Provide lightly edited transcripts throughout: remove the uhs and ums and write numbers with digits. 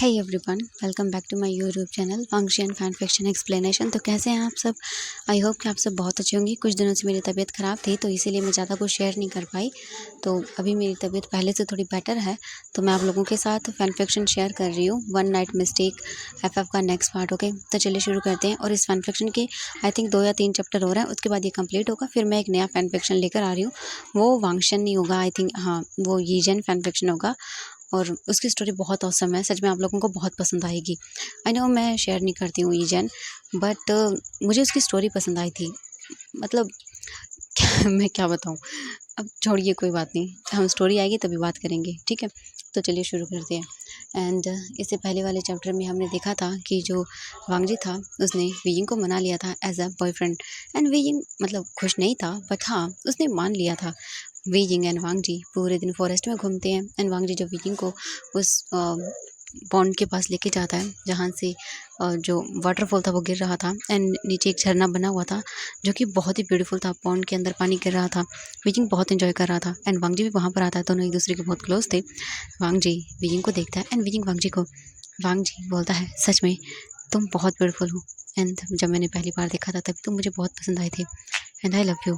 Hey everyone, welcome back to my YouTube channel function fan fiction explanation. तो कैसे हैं आप सब? आई होप कि आप सब बहुत अच्छे होंगे। कुछ दिनों से मेरी तबीयत ख़राब थी तो इसीलिए मैं ज़्यादा कुछ शेयर नहीं कर पाई। तो अभी मेरी तबीयत पहले से थोड़ी बेटर है, तो मैं आप लोगों के साथ फैन फिक्शन शेयर कर रही हूँ। वन नाइट मिस्टेक एफ का नेक्स्ट पार्ट। ओके, तो चलिए शुरू करते हैं। और इस फैन फिक्शन के आई थिंक 2 या 3 चैप्टर हो रहे हैं, उसके बाद ये कंप्लीट होगा। फिर मैं एक नया फैन फिक्शन लेकर आ रही हूँ। वो वांगशन नहीं होगा, आई थिंक, हाँ वो यीजेन फैन फिक्शन होगा। और उसकी स्टोरी बहुत औसम है, सच में आप लोगों को बहुत पसंद आएगी। आई नो मैं शेयर नहीं करती हूँ यीजेन, बट मुझे उसकी स्टोरी पसंद आई थी। मतलब मैं क्या बताऊँ। अब छोड़िए, कोई बात नहीं, हम स्टोरी आएगी तभी बात करेंगे, ठीक है। तो चलिए शुरू करते हैं। एंड इससे पहले वाले चैप्टर में हमने देखा था कि जो वांगजी था उसने वीइंग को मना लिया था as a boyfriend. And being मतलब खुश नहीं था, बट हाँ उसने मान लिया था। वीइंग एंड वांगजी पूरे दिन फॉरेस्ट में घूमते हैं। एंड वांगजी जब वीइंग को उस पॉन्ड के पास लेके जाता है जहाँ से जो वाटरफॉल था वो गिर रहा था। एंड नीचे एक झरना बना हुआ था जो कि बहुत ही ब्यूटीफुल था। पॉन्ड के अंदर पानी गिर रहा था। वीइंग बहुत एंजॉय कर रहा था एंड वांगजी भी वहाँ पर आता है। दोनों एक दूसरे के बहुत क्लोज थे। वांगजी वीइंग को देखता है एंड वीइंग वांगजी को। वांगजी बोलता है, सच में तुम बहुत ब्यूटीफुल हो। एंड जब मैंने पहली बार देखा था तभी तुम मुझे बहुत पसंद आए थे and I love you.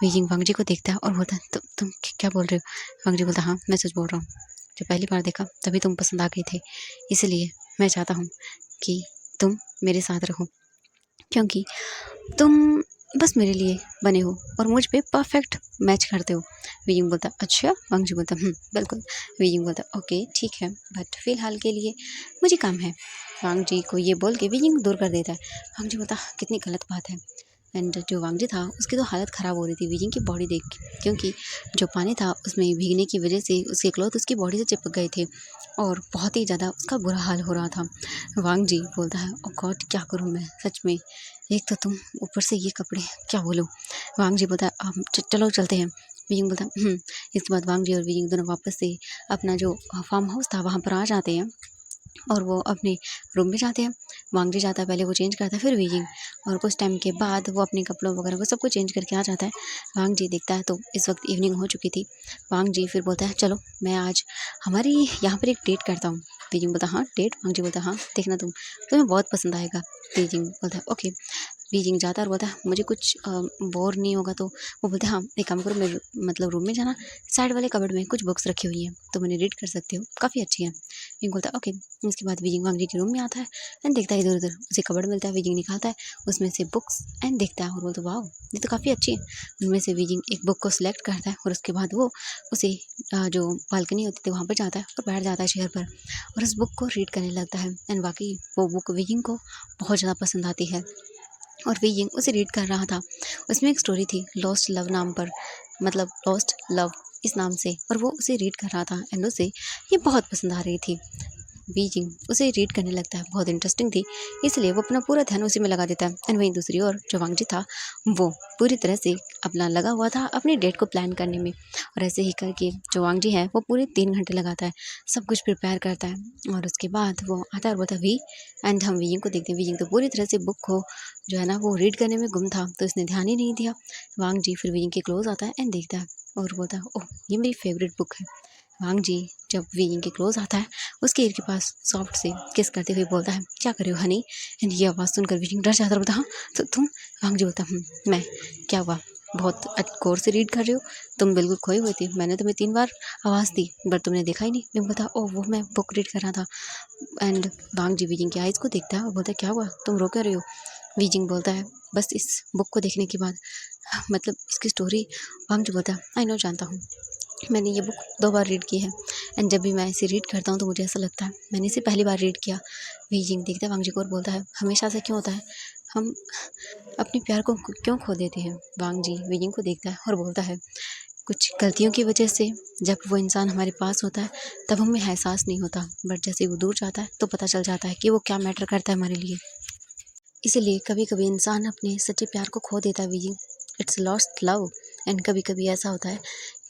Wei Ying Wangji को देखता है और बोलता है, तुम क्या बोल रहे हो? वांगजी बोलता है, हाँ मैं सच बोल रहा हूँ। जब पहली बार देखा तभी तुम पसंद आ गए थे, इसलिए मैं चाहता हूँ कि तुम मेरे साथ रहो, क्योंकि तुम बस मेरे लिए बने हो और मुझ पे परफेक्ट मैच करते हो। वीइंग बोलता, अच्छा? वांगजी बोलता, बिल्कुल। वीइंग बोलता, ओके ठीक है, बट फिलहाल के लिए मुझे काम है। वांगजी को ये बोल के वीइंग दूर कर देता है। वांगजी बोलता, कितनी गलत बात है। एंड जो वांगजी था उसकी तो हालत ख़राब हो रही थी वीइंग की बॉडी देख के, क्योंकि जो पानी था उसमें भीगने की वजह से उसके क्लॉथ उसकी बॉडी से चिपक गए थे और बहुत ही ज़्यादा उसका बुरा हाल हो रहा था। वांगजी बोलता है, ओ गॉड क्या करूँ मैं, सच में एक तो तुम, ऊपर से ये कपड़े, क्या बोलूँ। वांगजी बोलता है, चलो चलते हैं। वीइंग बोलता है, इसके बाद वांगजी और वीइंग दोनों वापस से अपना जो फार्म हाउस था वहाँ पर आ जाते हैं और वो अपने रूम में जाते हैं। वांगजी जाता है, पहले वो चेंज करता है, फिर वीइंग, और कुछ टाइम के बाद वो अपने कपड़ों वगैरह को सब कुछ चेंज करके आ जाता है। वांगजी देखता है तो इस वक्त इवनिंग हो चुकी थी। वांगजी फिर बोलता है, चलो मैं आज हमारी यहाँ पर एक डेट करता हूँ। वीइंग बोलता है, हाँ डेट? वांगजी बोलता है, हाँ देखना तुम्हें बहुत पसंद आएगा। वीइंग बोलता है, ओके। वीइंग जाता है और बोलता है, मुझे कुछ बोर नहीं होगा तो। वो बोलते हैं, हाँ एक काम करो, मेरे मतलब रूम में जाना, साइड वाले कबर्ड में कुछ बुक्स रखी हुई हैं तो मैंने रीड कर सकते हो, काफ़ी अच्छी हैं। वीइंग बोलता है, ओके। इसके बाद वीइंग वांगजी के रूम में आता है एंड देखता है इधर उधर, उसे कबर्ड मिलता है। वीइंग निकालता है उसमें से बुक्स एंड देखता है और बोलता है, वाओ ये तो काफ़ी अच्छी है। उनमें से वीइंग एक बुक को सिलेक्ट करता है और उसके बाद वो उसे जो बालकनी होती थी वहाँ पर जाता है और बैठ जाता है चेयर पर और उस बुक को रीड करने लगता है। एंड वाकई वो बुक वीइंग को बहुत ज़्यादा पसंद आती है और वीइंग उसे रीड कर रहा था। उसमें एक स्टोरी थी लॉस्ट लव नाम पर, मतलब लॉस्ट लव इस नाम से, और वो उसे रीड कर रहा था एंड उसे ये बहुत पसंद आ रही थी। वीइंग उसे रीड करने लगता है, बहुत इंटरेस्टिंग थी, इसलिए वो अपना पूरा ध्यान उसी में लगा देता है। एंड वहीं दूसरी ओर जो वांगजी था वो पूरी तरह से अपना लगा हुआ था अपनी डेट को प्लान करने में। और ऐसे ही करके जो वांगजी है वो पूरे 3 घंटे लगाता है, सब कुछ प्रिपेयर करता है और उसके बाद वो आता है और बोलता है, वी। एंड हम वीइंग को देखते हैं। वीइंग तो पूरी तरह से बुक को जो है ना वो रीड करने में गुम था तो इसने ध्यान ही नहीं दिया। वांगजी फिर वीइंग के क्लोज आता है एंड देखता है और बोलता है, ओह ये मेरी फेवरेट बुक है। वांगजी जब वीइंग के क्लोज आता है उसके ईयर के पास सॉफ्ट से किस करते हुए बोलता है, क्या कर रहे हो हनी? एंड ये आवाज़ सुनकर वीइंग डर जाता है, बोलता, हाँ तो तुम? वांगजी बोलता, मैं, क्या हुआ? बहुत गौर से रीड कर रहे हो? तुम बिल्कुल खोई हुई थी, मैंने तुम्हें 3 बार आवाज़ दी बट तुमने देखा ही नहीं। मैं बोलता, ओह वो मैं बुक रीड कर रहा था। एंड वांगजी वीइंग की आइज़ को देखता है और बोलता है, क्या हुआ, तुम रो क्यों रहे हो? वीइंग बोलता है, बस इस बुक को देखने के बाद, मतलब इसकी स्टोरी। वांगजी बोलता है, आई नो, जानता हूँ, मैंने ये बुक 2 बार रीड की है एंड जब भी मैं इसे रीड करता हूँ तो मुझे ऐसा लगता है मैंने इसे पहली बार रीड किया। वीइंग देखता है वांगजी को और बोलता है, हमेशा से क्यों होता है, हम अपने प्यार को क्यों खो देते हैं? वांगजी वीइंग को देखता है और बोलता है, कुछ गलतियों की वजह से जब वो इंसान हमारे पास होता है तब हमें एहसास नहीं होता, बट जैसे वो दूर जाता है तो पता चल जाता है कि वो क्या मैटर करता है हमारे लिए। इसीलिए कभी कभी इंसान अपने सच्चे प्यार को खो देता है weighing, it's lost love. And कभी कभी ऐसा होता है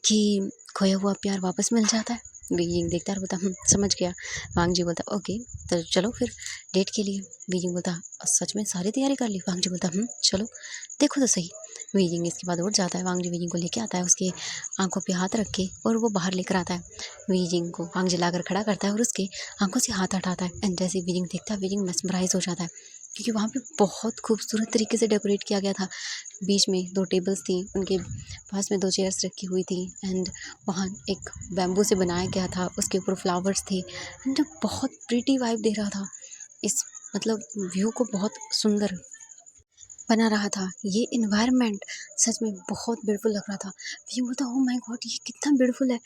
कि खोया हुआ प्यार वापस मिल जाता है। बीजिंग देखता है और बोलता समझ गया। वांग जी बोलता ओके, तो चलो फिर डेट के लिए। बीजिंग बोलता सच में सारी तैयारी कर ली? वांग जी बोलता चलो देखो तो सही। बीजिंग इसके बाद उठ जाता है। वांग जी बीजिंग को लेके आता है, उसके आंखों पे हाथ रख के, और वो बाहर लेकर आता है। बीजिंग को वांग जी लाकर खड़ा करता है और उसके आंखों से हाथ हटाता है। एंड जैसे बीजिंग देखता है, बीजिंग मेस्मराइज हो जाता है, क्योंकि वहाँ पे बहुत खूबसूरत तरीके से डेकोरेट किया गया था। बीच में 2 टेबल्स थी, उनके पास में 2 चेयर्स रखी हुई थी, एंड वहाँ एक बैम्बू से बनाया गया था, उसके ऊपर फ्लावर्स थे, एंड बहुत प्रीटी वाइब दे रहा था। इस मतलब व्यू को बहुत सुंदर बना रहा था। ये एनवायरनमेंट सच में बहुत ब्यूटीफुल लग रहा था। ये बोलता ओह माय गॉड, ये कितना ब्यूटीफुल है।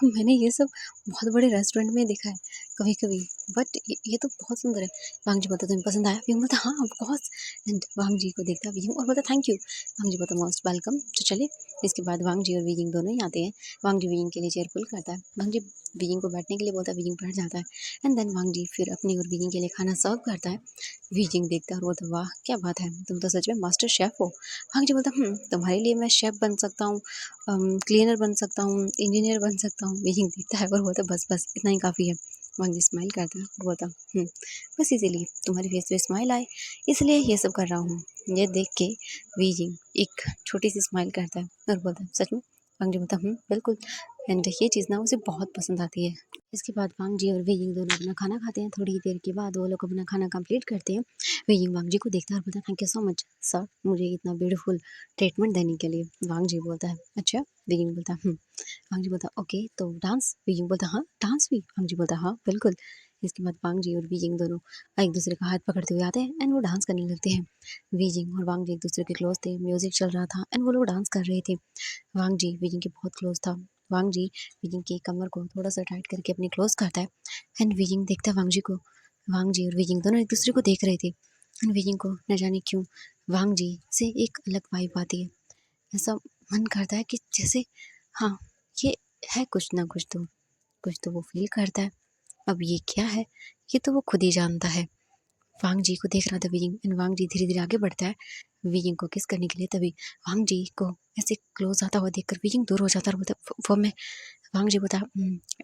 मैंने ये सब बहुत बड़े रेस्टोरेंट में देखा है कभी-कभी, बट ये तो बहुत सुंदर है। वांग जी बोलता तुम्हें पसंद आया? विंग बोलता हाँ ऑफ कोर्स। एंड वांग जी को देखता विंग और बोलता थैंक यू। वांग जी बोलता मोस्ट वेलकम। तो चलिए, इसके बाद वांग जी और विंग दोनों ही आते हैं। वांग जी विंग के लिए चेयर पुल करता है। वांग जी विंग को बैठने के लिए बोलता है, विंग बैठ जाता है। एंड देन वांग जी फिर अपनी और विंग के लिए खाना सर्व करता है। बीजिंग देखता है और बोलता वाह क्या बात है, तुम तो सच में मास्टर शेफ हो। वांग जी बोलता तुम्हारे लिए मैं शेफ बन सकता हूँ, क्लीनर बन सकता हूँ, इंजीनियर बन सकता हूँ। बीजिंग देखता है और बोलता बस बस इतना ही काफ़ी है। वांग जी स्माइल करता है और बोलता बस इसीलिए तुम्हारे फेस पे स्माइल आए, इसलिए ये सब कर रहा हूँ। ये देख के बीजिंग एक छोटी सी स्माइल करता है और बोलता सच में? वांग जी बोलता बिल्कुल। एंड ये चीज़ ना उसे बहुत पसंद आती है। इसके बाद वांग जी और वेइंग दोनों अपना खाना खाते हैं। थोड़ी देर के बाद वो लोग अपना खाना कंप्लीट करते हैं। वेइंग वांग जी को देखता है और बोलता है thank you so much sir, मुझे इतना ब्यूटीफुल ट्रीटमेंट देने के लिए। वांग जी बोलता है अच्छा। वेइंग बोलता है वांग जी बोलता है ओके तो डांस? वेइंग बोलता हाँ डांस भी? वांग जी बोलता हाँ बिल्कुल। इसके बाद वांग जी और वीजिंग दोनों एक दूसरे का हाथ पकड़ते हुए आते हैं एंड वो डांस करने लगते हैं। वीजिंग और वांग जी एक दूसरे के क्लोज थे, म्यूजिक चल रहा था एंड वो लोग डांस कर रहे थे। वांग जी वीजिंग के बहुत क्लोज था। वांग जी वीजिंग की कमर को थोड़ा सा टाइट करके अपने क्लोज करता है एंड वीजिंग देखता है वांग जी को। वांग जी और वीजिंग दोनों एक दूसरे को देख रहे थे एंड वीजिंग को न जाने क्यों वांग जी से एक अलग वाइब आती है। ऐसा मन करता है कि जैसे हाँ, ये है कुछ तो वो फील करता है। अब ये क्या है, ये तो वो खुद ही जानता है। वांग जी को देख रहा था वीजिंग एंड वांग जी धीरे धीरे आगे बढ़ता है वीजिंग को किस करने के लिए। तभी वांग जी को ऐसे क्लोज आता हुआ देखकर वीजिंग दूर हो जाता है और बोलता वो मैं। वांग जी बोलता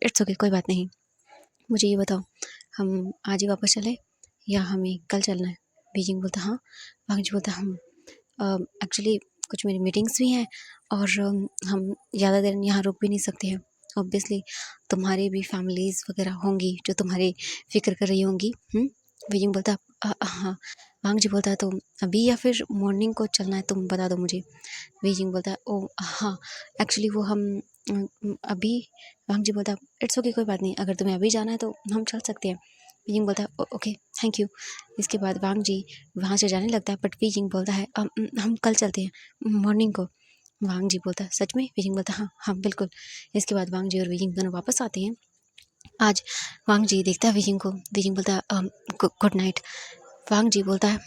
इट्स ओके कोई बात नहीं, मुझे ये बताओ हम आज ही वापस चले या हमें कल चलना है? वीजिंग बोलता हाँ। वांग जी बोलता हम एक्चुअली कुछ मेरी मीटिंग्स भी हैं और हम ज़्यादा देर यहाँ रुक भी नहीं सकते हैं। ऑब्वियसली तुम्हारी भी फैमिलीज़ वगैरह होंगी जो तुम्हारी फ़िक्र कर रही होंगी। बीजिंग बोलता हाँ। वांग जी बोलता है तो अभी या फिर मॉर्निंग को चलना है, तुम बता दो मुझे। बीजिंग बोलता है ओ हाँ एक्चुअली वो हम अभी। वांग जी बोलता है इट्स ओके कोई बात नहीं, अगर तुम्हें अभी जाना है तो हम चल सकते हैं। बीजिंग बोलता है ओके थैंक यू। इसके बाद वांग जी वहाँ से जाने लगता है बट बीजिंग बोलता है हम कल चलते हैं मॉर्निंग को। वांग जी बोलता है सच में? बीजिंग बोलता है हाँ हाँ बिल्कुल। इसके बाद वांग जी और बीजिंग दोनों वापस आते हैं। आज वांग जी देखता है बीजिंग को। बीजिंग बोलता है गुड नाइट। वांग जी बोलता है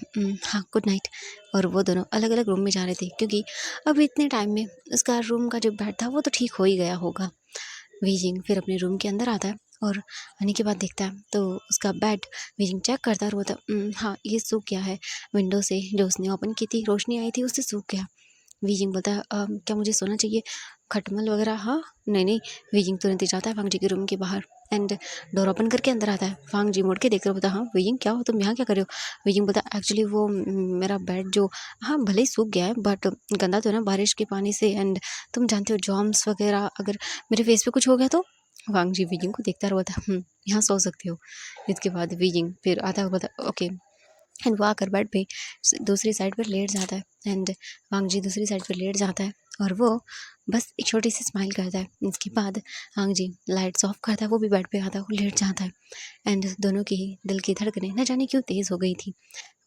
हाँ गुड नाइट। और वो दोनों अलग अलग रूम में जा रहे थे क्योंकि अब इतने टाइम में उसका रूम का जो बेड था वो तो ठीक हो ही गया होगा। बीजिंग फिर अपने रूम के अंदर आता है और आने के बाद देखता है तो उसका बेड बीजिंग चेक करता है और बोलता हाँ ये सूख गया है, विंडो से जो उसने ओपन की थी रोशनी आई थी उससे सूख गया। बीजिंग बोलता है क्या मुझे सोना चाहिए? खटमल वगैरह हाँ नहीं नहीं। बीजिंग तुरंत ही जाता है वांग जी के रूम के बाहर एंड डोर ओपन करके अंदर आता है। वांग जी मुड़ के देखकर बोलता हाँ बीजिंग क्या हो, तुम यहाँ क्या कर रहे हो? बीजिंग बोलता एक्चुअली वो मेरा बेड जो हाँ भले ही सूख गया है बट गंदा तो है ना बारिश के पानी से, एंड तुम जानते हो जॉम्स वगैरह अगर मेरे फेस पे कुछ हो गया तो। वांग जी बीजिंग को देखता रहा था यहाँ सो सकते हो। इसके बाद बीजिंग फिर आता हुआ बोलता ओके एंड वो आकर बेड पे दूसरी साइड पर लेट जाता है एंड वांग जी दूसरी साइड पर लेट जाता है और वो बस एक छोटी सी स्माइल करता है। इसके बाद वांग जी लाइट्स ऑफ करता है, वो भी बेड पे आता है, वो लेट जाता है एंड दोनों की दिल की धड़कनें न जाने क्यों तेज़ हो गई थी।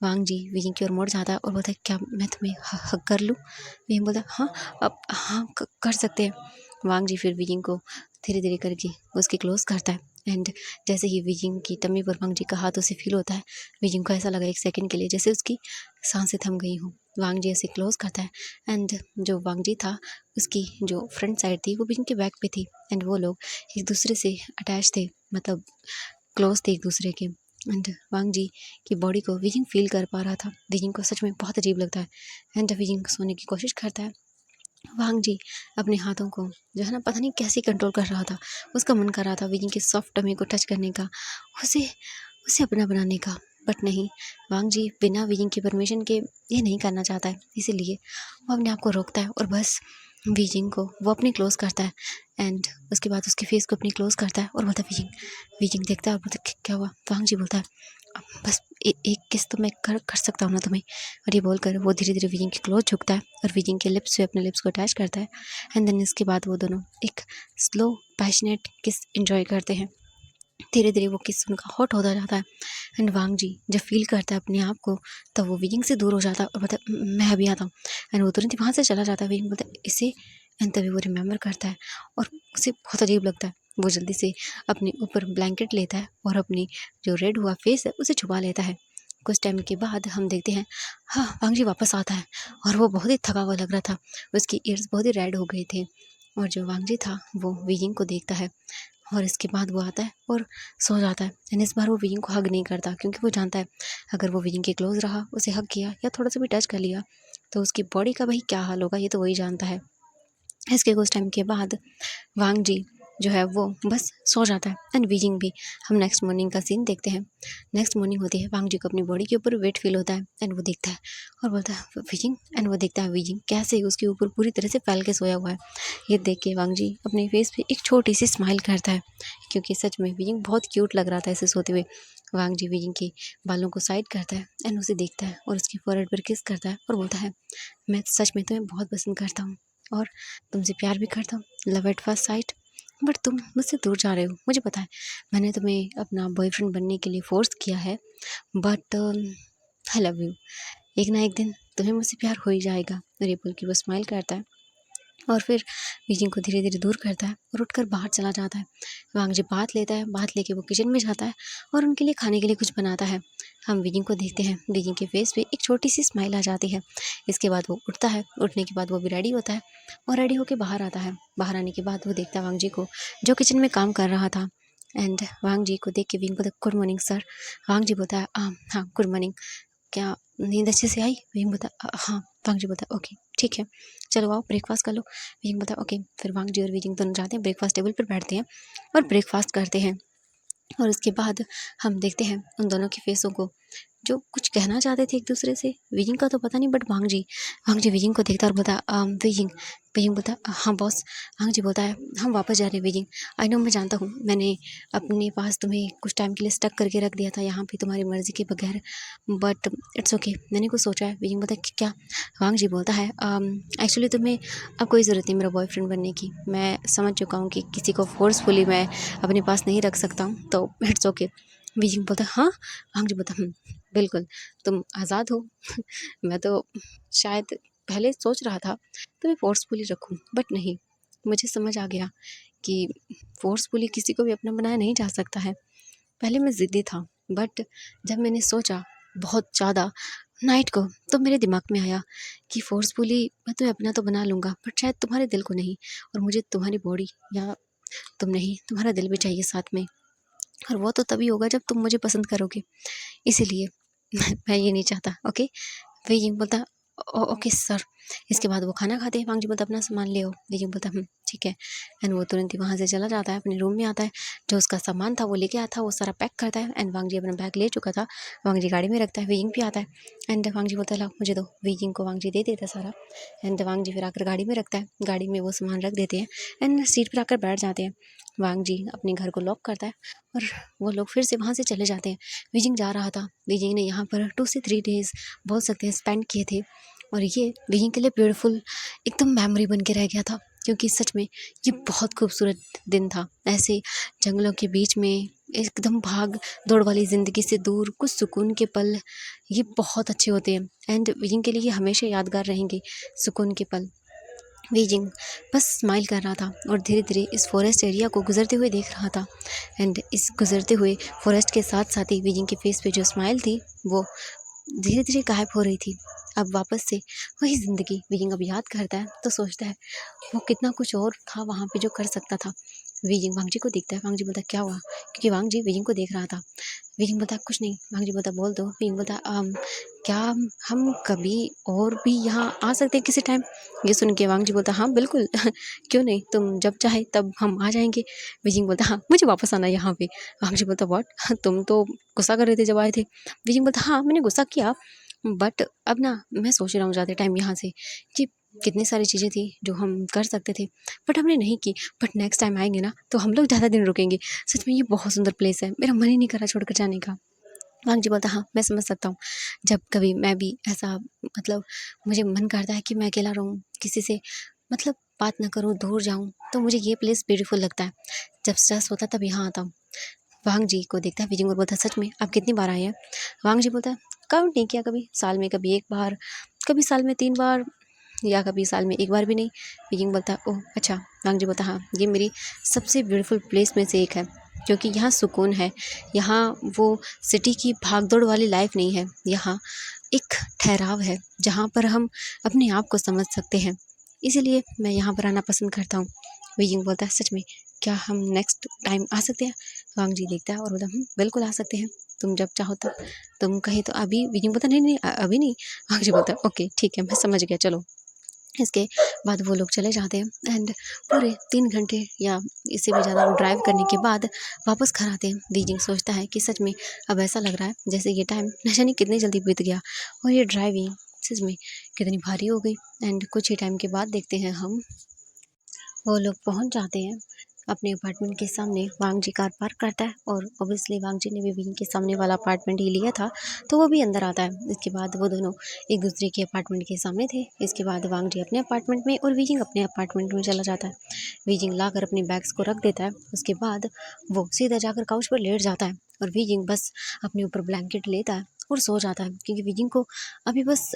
वांग जी विजिंग की ओर मुड़ जाता है और बोलता है क्या मैं तुम्हें हग कर लूँ? विजिंग बोलता हाँ अब हाँ कर सकते हैं। वांग जी फिर विजिंग को धीरे धीरे करके उसकी क्लोज करता है एंड जैसे ही विजिंग की टम्मी पर वांग जी का हाथ उसे फील होता है, विजिंग को ऐसा लगा एक सेकंड के लिए जैसे उसकी सांसें थम गई हों। वांग जी ऐसे क्लोज करता है एंड जो वांग जी था उसकी जो फ्रंट साइड थी वो विजिंग के बैक पे थी एंड वो लोग एक दूसरे से अटैच थे, मतलब क्लोज थे एक दूसरे के। एंड वांग जी की बॉडी को विजिंग फील कर पा रहा था। विजिंग को सच में बहुत अजीब लगता है एंड विजिंग सोने की कोशिश करता है वांग जी अपने हाथों को जो है ना पता नहीं कैसे कंट्रोल कर रहा था। उसका मन कर रहा था विजिंग के सॉफ्ट टमी को टच करने का, उसे उसे अपना बनाने का। बट नहीं, वांग जी बिना विजिंग की परमिशन के ये नहीं करना चाहता है, इसीलिए वो अपने आप को रोकता है और बस विजिंग को वो अपनी क्लोज करता है। एंड उसके बाद उसके फेस को अपनी क्लोज करता है और बोलता है विजिंग। विजिंग देखता है और बोलता है क्या हुआ। वांग जी बोलता है बस एक किस तो मैं कर सकता हूँ ना तुम्हें। और ये बोलकर वो धीरे धीरे विजिंग के क्लोज झुकता है और विजिंग के लिप्स से अपने लिप्स को अटैच करता है। एंड देन इसके बाद वो दोनों एक स्लो पैशनेट किस एंजॉय करते हैं। धीरे धीरे वो किस उनका हॉट होता जाता है। एंड वांग जी जब फील करता है अपने आप को, तब वो विजिंग से दूर हो जाता है और बोलता है मैं अभी आता हूँ। एंड वो तुरंत ही वहाँ से चला जाता है। विजिंग बोलता है इसे। एंड तभी वो रिमेंबर करता है और उसे बहुत अजीब लगता है। वो जल्दी से अपने ऊपर ब्लैंकेट लेता है और अपनी जो रेड हुआ फेस है उसे छुपा लेता है। कुछ टाइम के बाद हम देखते हैं, हाँ, वांग जी वापस आता है और वो बहुत ही थका हुआ लग रहा था। उसकी ईयर्स बहुत ही रेड हो गए थे। और जो वांग जी था वो विजिंग को देखता है और इसके बाद वो आता है और सो जाता है। एंड इस बार वो विजिंग को हग नहीं करता, क्योंकि वो जानता है अगर वो विजिंग के क्लोज रहा, उसे हग किया या थोड़ा सा भी टच कर लिया, तो उसकी बॉडी का भाई क्या हाल होगा, ये तो वही जानता है। इसके कुछ टाइम के बाद वांग जी जो है वो बस सो जाता है एंड विजिंग भी। हम नेक्स्ट मॉर्निंग का सीन देखते हैं। नेक्स्ट मॉर्निंग होती है, वांग जी को अपनी बॉडी के ऊपर वेट फील होता है एंड वो देखता है और बोलता है विजिंग। एंड वो देखता है विजिंग कैसे उसके ऊपर पूरी तरह से फैल के सोया हुआ है। ये देख के वांग जी अपने फेस पे एक छोटी सी स्माइल करता है, क्योंकि सच में विजिंग बहुत क्यूट लग रहा था ऐसे सोते हुए। वांग जी विजिंग के बालों को साइड करता है एंड उसे देखता है और उसकी फोrehead पर किस करता है और बोलता है मैं सच में तुम्हें बहुत पसंद करता हूँ और तुमसे प्यार भी करता हूँ, love at first sight. But तुम मुझसे दूर जा रहे हो, मुझे पता है। मैंने तुम्हें अपना बॉयफ्रेंड बनने के लिए फोर्स किया है, बट आई लव यू। एक ना एक दिन तुम्हें मुझसे प्यार हो ही जाएगा। और ये बोल के वो स्माइल करता है और फिर बीजिंग को धीरे धीरे दूर करता है और उठकर बाहर चला जाता है। वांग जी बात लेता है, बात लेके वो किचन में जाता है और उनके लिए खाने के लिए कुछ बनाता है। हम बीजिंग को देखते हैं, बीजिंग के फेस पे एक छोटी सी स्माइल आ जाती है। इसके बाद वो उठता है, उठने के बाद वो भी रेडी होता है और रेडी होके बाहर आता है। बाहर आने के बाद वो देखता है वांग जी को, जो किचन में काम कर रहा था। एंड वांग जी को देख के विंग बोलता है गुड मॉर्निंग सर। वांग जी बोलता है हाँ गुड मॉर्निंग, क्या नींद अच्छे से आई? विंग बोलता हाँ। वांग जी बोलता ओके ठीक है, चलो आओ ब्रेकफास्ट कर लो। विजिंग बोलता ओके। फिर वांग जी और विजिंग दोनों जाते हैं, ब्रेकफास्ट टेबल पर बैठते हैं और ब्रेकफास्ट करते हैं। और उसके बाद हम देखते हैं उन दोनों की फेसों को, जो कुछ कहना चाहते थे एक दूसरे से। विजिंग का तो पता नहीं, बट वांग जी विजिंग को देखता और बोलता विजिंग। विजिंग बोलता हाँ बॉस। वांग जी बोलता है हम वापस जा रहे हैं विजिंग। आई नो, मैं जानता हूँ, मैंने अपने पास तुम्हें कुछ टाइम के लिए स्टक करके रख दिया था यहाँ पे तुम्हारी मर्जी के बगैर, बट इट्स ओके, मैंने कुछ सोचा है। विजिंग बोलता है क्या? वांग जी बोलता है एक्चुअली तुम्हें अब कोई ज़रूरत नहीं मेरा बॉयफ्रेंड बनने की। मैं समझ चुका हूँ कि किसी को फोर्सफुली मैं अपने पास नहीं रख सकता हूँ, तो इट्स ओके। विजिंग बोलता हाँ। वांग जी बोलता बिल्कुल, तुम आज़ाद हो। मैं तो शायद पहले सोच रहा था तुम्हें फोर्सफुली रखूं, बट नहीं, मुझे समझ आ गया कि फोर्सफुली किसी को भी अपना बनाया नहीं जा सकता है। पहले मैं ज़िद्दी था, बट जब मैंने सोचा बहुत ज़्यादा नाइट को, तो मेरे दिमाग में आया कि फोर्सफुली मैं तुम्हें अपना तो बना लूँगा, बट शायद तुम्हारे दिल को नहीं। और मुझे तुम्हारी बॉडी या तुम नहीं, तुम्हारा दिल भी चाहिए साथ में। और वो तो तभी होगा जब तुम मुझे पसंद करोगे। इसीलिए मैं ये नहीं चाहता। ओके। बीजिंग बोलता ओके सर। इसके बाद वो खाना खाते हैं। वांग जी बोलता अपना सामान ले आओ। बीजिंग बोलता ठीक है। एंड वो तुरंत ही वहाँ से चला जाता है, अपने रूम में आता है, जो उसका सामान था वो लेके आया था, वो सारा पैक करता है। एंड वांग जी अपना बैग ले चुका था, वांग जी गाड़ी में रखता है। बीजिंग भी आता है एंड वांग जी बोलता है लाओ मुझे दो। बीजिंग को वांग जी दे देता है सारा। एंड वांग जी फिर आकर गाड़ी में रखता है, गाड़ी में वो सामान रख देते हैं एंड सीट पर आकर बैठ जाते हैं। वांग जी अपने घर को लॉक करता है और वो लोग फिर से वहाँ से चले जाते हैं। बीजिंग जा रहा था, बीजिंग ने यहाँ पर 2 से 3 डेज़ बोल सकते हैं स्पेंड किए थे, और ये बीजिंग के लिए ब्यूटीफुल एकदम मेमोरी बन के रह गया था, क्योंकि सच में ये बहुत खूबसूरत दिन था। ऐसे जंगलों के बीच में एकदम भाग दौड़ वाली ज़िंदगी से दूर कुछ सुकून के पल, ये बहुत अच्छे होते हैं। एंड बीजिंग के लिए ये हमेशा यादगार रहेंगे सुकून के पल। बीजिंग बस स्माइल कर रहा था और धीरे धीरे इस फॉरेस्ट एरिया को गुजरते हुए देख रहा था। एंड इस गुजरते हुए फॉरेस्ट के साथ साथ ही बीजिंग के फेस पे जो स्माइल थी वो धीरे धीरे गायब हो रही थी। अब वापस से वही ज़िंदगी बीजिंग अब याद करता है तो सोचता है वो कितना कुछ और था वहाँ पे जो कर सकता था। बीजिंग वांग जी को देखता है। वांग जी बोलता क्या हुआ, क्योंकि वांग जी बीजिंग को देख रहा था। बीजिंग बोलता कुछ नहीं। वांग जी बोलता बोल दो। बीजिंग बोलता क्या हम कभी और भी यहाँ आ सकते हैं किसी टाइम? ये सुन के वांग जी बोलता हाँ बिल्कुल क्यों नहीं, तुम जब चाहे तब हम आ जाएंगे। बीजिंग बोलता हाँ मुझे वापस आना है यहाँ पे। वांग जी बोलता व्हाट, तुम तो गुस्सा कर रहे थे जब आए थे। बीजिंग बोलता हाँ मैंने गुस्सा किया, बट अब ना मैं सोच रहा हूँ ज़्यादा टाइम यहाँ से कि कितनी सारी चीज़ें थी जो हम कर सकते थे बट हमने नहीं की। बट नेक्स्ट टाइम आएंगे ना तो हम लोग ज़्यादा दिन रुकेंगे। सच में ये बहुत सुंदर प्लेस है, मेरा मन ही नहीं कर रहा छोड़कर जाने का। वांग जी बोलता हाँ मैं समझ सकता हूँ, जब कभी मैं भी ऐसा मतलब मुझे मन करता है कि मैं अकेला रहूँ, किसी से मतलब बात ना करूँ, दूर जाऊँ, तो मुझे ये प्लेस ब्यूटीफुल लगता है। जब स्ट्रेस होता है तब यहाँ आता हूँ। वांग जी को देखता है बीजिंग और बोलता है सच में आप कितनी बार आए हैं? वांग जी बोलता है काउंट नहीं किया कभी, साल में कभी 1 बार, कभी साल में 3 बार या कभी साल में 1 बार भी नहीं। बीजिंग बोलता है ओह अच्छा। वांग जी बोलता है हाँ ये मेरी सबसे ब्यूटीफुल प्लेस में से एक है, क्योंकि यहाँ सुकून है। यहाँ वो सिटी की भागदौड़ वाली लाइफ नहीं है, यहाँ एक ठहराव है जहाँ पर हम अपने आप को समझ सकते हैं। इसीलिए मैं यहाँ पर आना पसंद करता हूँ। बीजिंग बोलता है सच में क्या हम नेक्स्ट टाइम आ सकते हैं? वांग जी देखता है और बोलता है बिल्कुल आ सकते हैं, तुम जब चाहो तब, तुम कहे तो अभी। बीजिंग बोलता नहीं नहीं अभी नहीं। वांग जी बोलता है ओके ठीक है मैं समझ गया चलो। इसके बाद वो लोग चले जाते हैं एंड पूरे 3 घंटे या इससे भी ज़्यादा वो ड्राइव करने के बाद वापस घर आते हैं। बीजिंग सोचता है कि सच में अब ऐसा लग रहा है जैसे ये टाइम न जाने कितनी जल्दी बीत गया और ये ड्राइविंग सच में कितनी भारी हो गई। एंड कुछ ही टाइम के बाद देखते हैं हम वो लोग पहुंच जाते हैं अपने अपार्टमेंट के सामने। वांग जी कार पार्क करता है और ऑब्वियसली वांग जी ने भी विंग के सामने वाला अपार्टमेंट ही लिया था, तो वो भी अंदर आता है। इसके बाद वो दोनों एक दूसरे के अपार्टमेंट के सामने थे। इसके बाद वांग जी अपने अपार्टमेंट में और वीजिंग अपने अपार्टमेंट में चला जाता है। वीजिंग लाकर अपने बैग्स को रख देता है। उसके बाद वो सीधा जाकर काउच पर लेट जाता है और वीजिंग बस अपने ऊपर ब्लैंकेट लेता है और सो जाता है, क्योंकि वीजिंग को अभी बस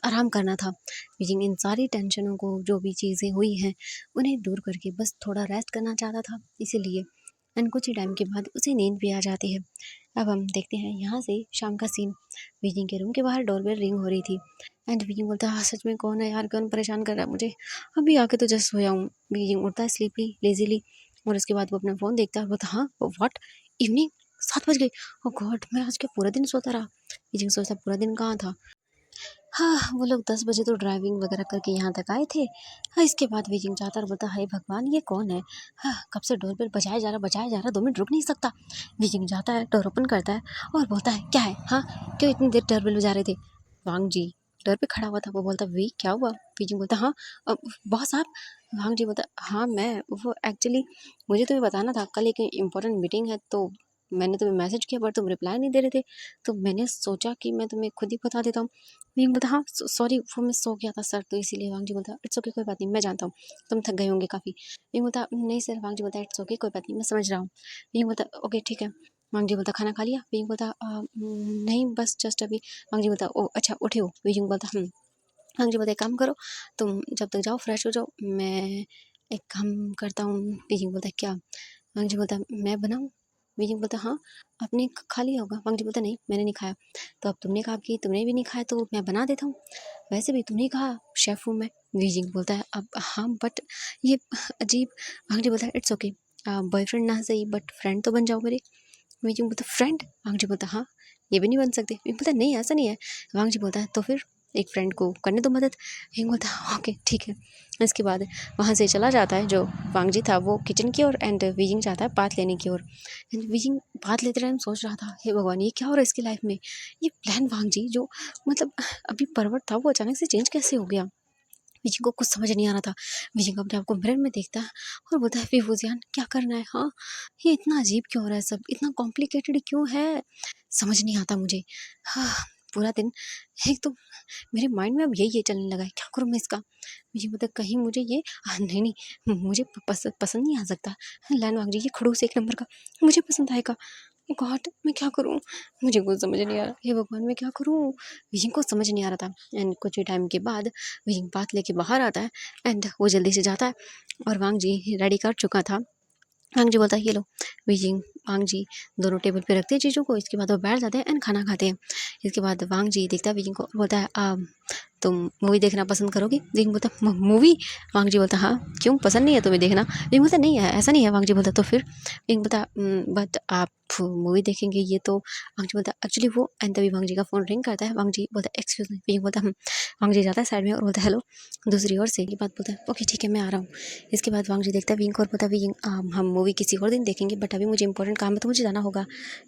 आराम करना था। वीजिंग इन सारी टेंशनों को, जो भी चीज़ें हुई हैं, उन्हें दूर करके बस थोड़ा रेस्ट करना चाहता था, इसीलिए। एंड कुछ ही टाइम के बाद उसे नींद भी आ जाती है। अब हम देखते हैं यहाँ से शाम का सीन। बीजिंग के रूम के बाहर डोरबेल रिंग हो रही थी एंड बीजिंग बोलता है हाँ सच में कौन है यार, कौन परेशान कर रहा है मुझे, अभी आके तो जस्ट सोया हूँ। बीजिंग उठता है स्लीपी लेजीली और उसके बाद वो अपना फ़ोन देखता है। बोलता हाँ व्हाट, इवनिंग 7 बज गए, ओह गॉड मैं आज क्या पूरा दिन सोता रहा। बीजिंग सोचता पूरा दिन कहाँ था। हाँ, वो लोग 10 बजे तो ड्राइविंग वगैरह करके यहाँ तक आए थे। हाँ, इसके बाद बीजिंग जाता और बोलता हाय भगवान ये कौन है? हाँ, कब से डोरबेल बजाया जा रहा 2 मिनट रुक नहीं सकता। बीजिंग जाता है, डोर ओपन करता है और बोलता है क्या है? हाँ, क्यों इतनी देर डोरबेल बजा रहे थे? वांग जी डोर पे खड़ा हुआ था, वो बोलता वी क्या हुआ? बीजिंग बोलता हाँ बॉस आप? वांग जी बोलता हाँ मैं, वो एक्चुअली मुझे तुम्हें बताना था, कल एक इम्पोर्टेंट मीटिंग है तो मैंने तुम्हें मैसेज किया बट तुम रिप्लाई नहीं दे रहे थे, तो मैंने सोचा कि मैं तुम्हें खुद ही बता देता हूँ। विंग बोलता हाँ सॉरी वो मैं सो गया था सर, तो इसीलिए। वांग जी बोलता इट्स ओके कोई बात नहीं, मैं जानता हूँ तुम थक गए होंगे काफ़ी। विंग बोलता नहीं सर। वांग जी बोलता इट्स ओके कोई बात नहीं, मैं समझ रहा हूँ। विंग बोलता ओके ठीक है। वांग जी बोलता खाना खा लिया? विंग बोलता नहीं बस जस्ट अभी। वांग जी बोलता ओ अच्छा उठे हो? विंग बोलता वांग जी बोलता एक काम करो, तुम जब तक जाओ फ्रेश हो जाओ, मैं एक काम करता हूँ। विंग बोलता क्या? वांग जी बोलता मैं बनाऊँ? विंग बोलता हाँ आपने खा लिया होगा। वांग जी बोलता नहीं मैंने नहीं खाया। तो अब तुमने कहा कि तुमने भी नहीं खाया तो मैं बना देता हूँ, वैसे भी तुमने कहा शेफ़ हूँ मैं। बीजिंग बोलता है अब हाँ बट ये अजीब। वांग जी बोलता है इट्स ओके, बॉयफ्रेंड ना सही बट फ्रेंड तो बन जाओ मेरे। बीजिंग बोलता फ्रेंड? वांग जी बोलता हाँ ये भी नहीं बन सकते। बीजिंग बोलता नहीं ऐसा नहीं है। वांग जी बोलता है तो फिर एक फ्रेंड को करने दो मदद। बीजिंग बोलता है ओके ठीक है। इसके बाद वहाँ से चला जाता है जो वांग जी था वो किचन की ओर एंड बीजिंग जाता है बात लेने की ओर। एंड बीजिंग बात लेते टाइम सोच रहा था हे भगवान ये क्या हो रहा है इसकी लाइफ में, ये प्लान वांग जी जो मतलब अभी परवट था वो अचानक से चेंज कैसे हो गया। बीजिंग को कुछ समझ नहीं आ रहा था। बीजिंग अपने आप को मिरर में देखता है और बोलता है बेवजह क्या करना है, हाँ ये इतना अजीब क्यों हो रहा है, सब इतना कॉम्प्लिकेटेड क्यों है, समझ नहीं आता मुझे। हाँ पूरा दिन एक तो मेरे माइंड में अब यही चलने लगा है क्या करूँ मैं इसका। मुझे मतलब कहीं मुझे ये नहीं नहीं मुझे पसंद नहीं आ सकता। लाइन वांग जी ये खड़ूस एक नंबर का मुझे पसंद आएगा। गॉड मैं क्या करूँ, मुझे कुछ समझ नहीं आ रहा, हे भगवान मैं क्या करूँ। विजिंग को समझ नहीं आ रहा था। एंड कुछ ही टाइम के बाद विजिंग बात लेके बाहर आता है एंड वो जल्दी से जाता है और वांग जी रेडी कर चुका था। वांग जी बोलता है ये लो। विजिंग वांग जी दोनों टेबल पे रखते हैं चीज़ों को, इसके बाद वो बैठ जाते हैं एंड खाना खाते हैं। इसके बाद वांग जी देखता है विजिंग को, बोलता है तो मूवी देखना पसंद करोगी? विंग बोलता मूवी? वांग जी बोलता हाँ, क्यों पसंद नहीं है तुम्हें देखना? विंग बोलता नहीं है, ऐसा नहीं है। वांग जी बोलता तो फिर? विंग बोलता बट आप मूवी देखेंगे ये तो। वांग जी बोलता एक्चुअली वो, एंड तभी वांग जी का फ़ोन रिंग करता है। वांग जी बोलता एक्सक्यूज़ मी। विंग बोलता वांग जी जाता है साइड में और बोलता हेलो, दूसरी ओर से ये बात बोलता है ओके ठीक है मैं आ रहा हूँ। इसके बाद वांग जी देखता है विंग को और बोलता है विंग हम मूवी किसी और दिन देखेंगे, बट अभी मुझे इंपॉर्टेंट काम है तो मुझे जाना होगा।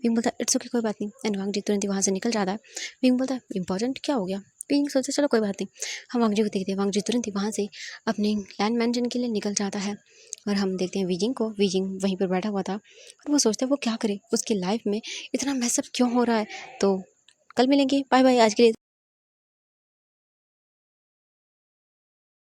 विंग बोलता इट्स ओके कोई बात नहीं, एंड वांग जी तुरंत ही वहाँ से निकल जाता है। विंग बोलता है इंपॉर्टेंट क्या हो गया? विंग सोचता चलो कोई बात नहीं। हम वांग जी को देखते हैं, वांग जी तुरंत ही वहाँ से अपने लैंड मैंशन के लिए निकल जाता है। और हम देखते हैं वीजिंग को, वीजिंग वहीं पर बैठा हुआ था और वो सोचता है वो क्या करे, उसकी लाइफ में इतना मैसअप क्यों हो रहा है। तो कल मिलेंगे, बाय बाय आज के लिए।